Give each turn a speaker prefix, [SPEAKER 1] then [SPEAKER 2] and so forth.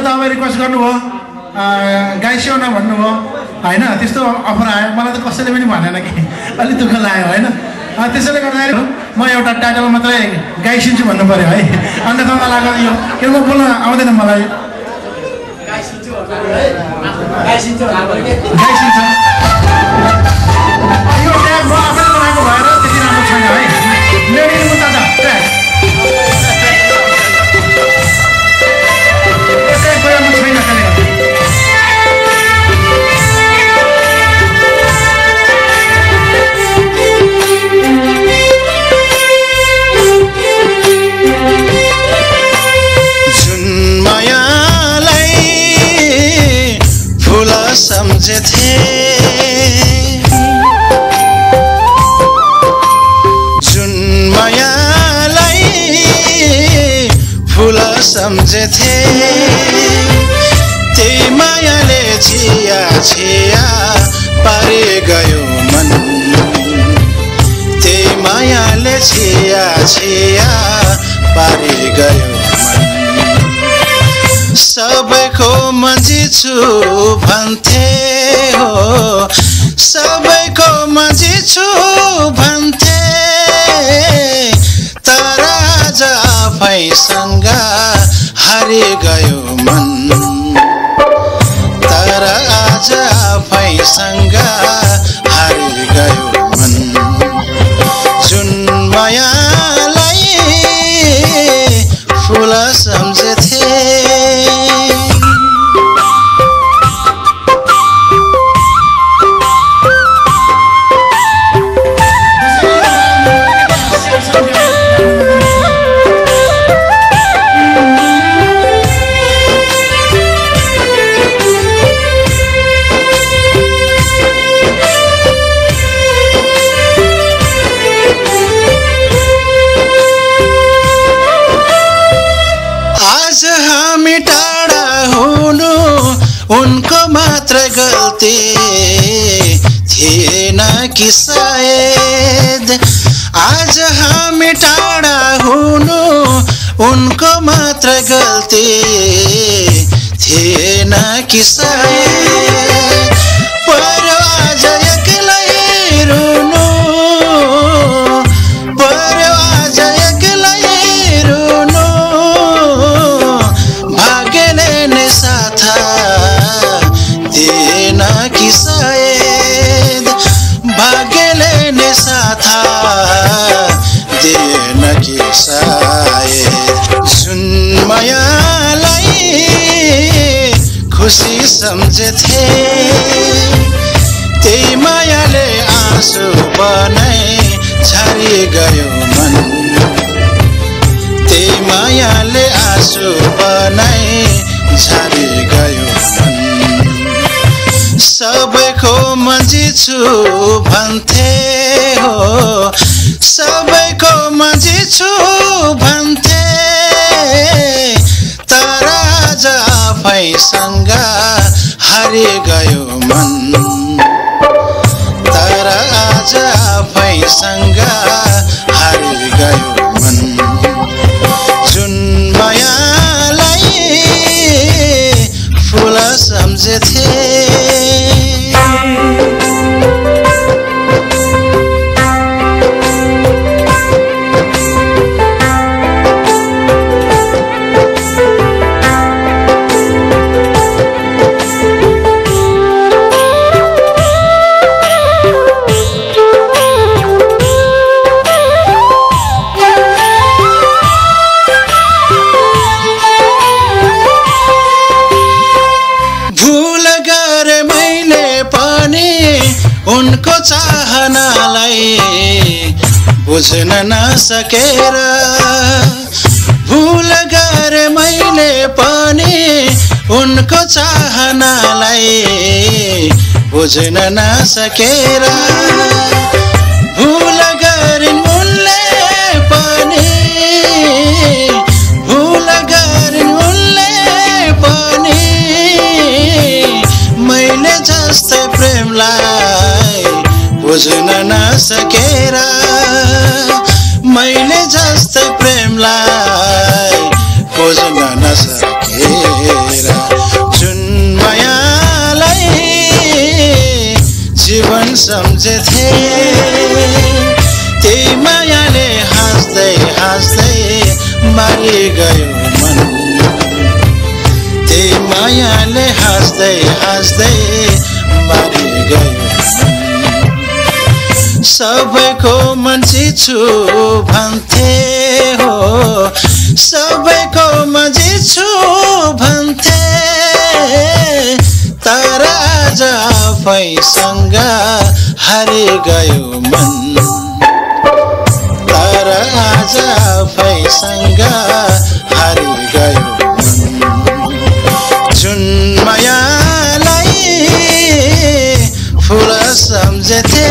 [SPEAKER 1] मलाई तपाईँ रिक्वेस्ट गर्नुभयो गाइस्यौ न भन्नुभयो होइन त्यस्तो अफर आयो मलाई त कसैले पनि भनेन कि अलिक दुःख लाग्यो होइन त्यसैले गर्दाखेरि म एउटा टाइटल मात्रै गाइसिन्छु भन्नु पऱ्यो है अन्त त लाग्यो यो के म बोल्न आउँदैन मलाई गाइसिन्छ यो ट्याग म आफैले बनाएको भएर त्यति राम्रो छैन है लेडी मुद्दा त ट्याग राम्रो छैन
[SPEAKER 2] सम्झे जुन मायालाई फुल सम्झे त्यही मायाले छिया छिया पारे गयो मन त्यही मायाले छिया छिया पारे गयो मन सबैको माझी छु भन्थे हो सबैको माझी छु भन्थे तर आज आफैसँग हारि गयो मन तर आज आफैसँग हारि गयो मन जुन मायालाई फुल सम्झे उनको मात्र गल्ती थिएन कि सायद आज हामी टाढा हुनु उनको मात्र गल्ती थिएन कि सायद पर आज एक्लै रुनु पर आज एक्लै रुनु भाग्यले नै साथ देना कि शायद भाग्यले नै साथ देना कि शायद जुन मायालाई खुसी सम्झे त्यही मायाले आँसु बनाई झरी गयो मन त्यही मायाले आँसु बनाई झरी गयो मन सबैको माझी छु भन्थे हो सबैको माझी छु भन्थे तर आज आफैसँग हारि गयो मन तर आज आफैसँग हारि गयो मन जुन मायालाई फुल सम्झे उनको चाहनालाई बुझ्न नसकेर भुल गरे मैले पनि उनको चाहनालाई बुझ्न नसकेर भुल गरिन् उनले पनि भुल गरिन् उनले पनि मैले जस्तै प्रेमलाई बुझ्न नसकेर मैले जस्तै प्रेमलाई बुझ्न नसकेर सम्झेथे त्यही मायाले हाँस्दै हाँस्दै मारि गयो मन त्यही मायाले हाँस्दै हाँस्दै मारि गयो सबैको मान्छे छु भन्थे हो सबैको मान्छे छु भन्थे तर आज आफैसँग हारि गयो मन तर आज आफैसँग हारि गयो जुन मायालाई फुल सम्झेथे